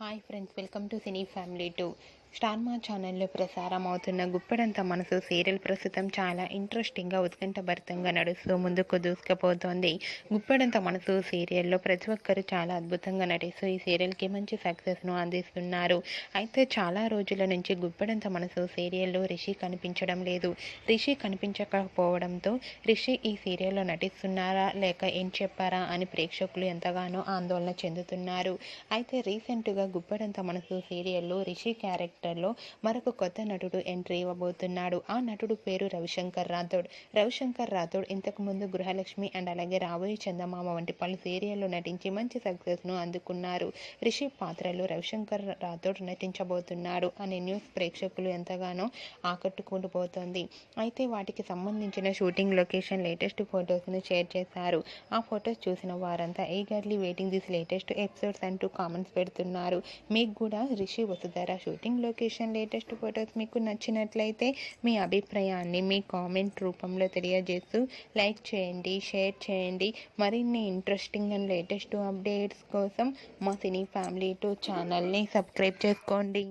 Hi friends, welcome to cine family 2. Star మా ఛానల్లో ప్రసారం అవుతున్న గుప్పెడంత మనసు సీరియల్ ప్రస్తుతం చాలా ఇంట్రెస్టింగ్గా ఉత్కంఠభరితంగా నడుస్తూ ముందుకు దూసుకుపోతోంది. గుప్పెడంత మనసు సీరియల్లో ప్రతి ఒక్కరు చాలా అద్భుతంగా నటిస్తూ ఈ సీరియల్కి మంచి సక్సెస్ను అందిస్తున్నారు. అయితే చాలా రోజుల నుంచి గుప్పెడంత మనసు సీరియల్లో రిషి కనిపించడం లేదు. రిషి కనిపించకపోవడంతో రిషి ఈ సీరియల్లో నటిస్తున్నారా లేక ఏం చెప్పారా అని ప్రేక్షకులు ఎంతగానో ఆందోళన చెందుతున్నారు. అయితే రీసెంట్గా గుప్పెడంత మనసు సీరియల్లో రిషి క్యారెక్టర్లో మరొక కొత్త నటుడు ఎంట్రీ ఇవ్వబోతున్నాడు. ఆ నటుడు పేరు రవిశంకర్ రాథోడ్. రవిశంకర్ రాథోడ్ ఇంతకుముందు గృహలక్ష్మి అండ్ అలాగే రాబోయే చందమామ వంటి పలు సీరియల్లో నటించి మంచి సక్సెస్ను అందుకున్నారు. రిషి పాత్రలో రవిశంకర్ రాథోడ్ నటించబోతున్నాడు అనే న్యూస్ ప్రేక్షకులు ఎంతగానో ఆకట్టుకుంటూపోతోంది. అయితే వాటికి సంబంధించిన షూటింగ్ లొకేషన్ లేటెస్ట్ ఫొటోస్ను షేర్ చేశారు. ఆ ఫొటోస్ చూసిన వారంతా eagerly waiting this latest episodes అంటూ కామెంట్స్ పెడుతున్నారు. మీకు కూడా Rishi Vasudhara shooting location latest photos మీకు నచ్చినట్లయితే మీ అభిప్రాయాన్ని మీ కామెంట్ రూపంలో తెలియజేస్తూ లైక్ చేయండి, షేర్ చేయండి. మరిన్ని ఇంట్రెస్టింగ్ అండ్ లేటెస్ట్ అప్డేట్స్ కోసం మా సినీ ఫ్యామిలీ 2 ఛానల్ని సబ్స్క్రైబ్ చేసుకోండి.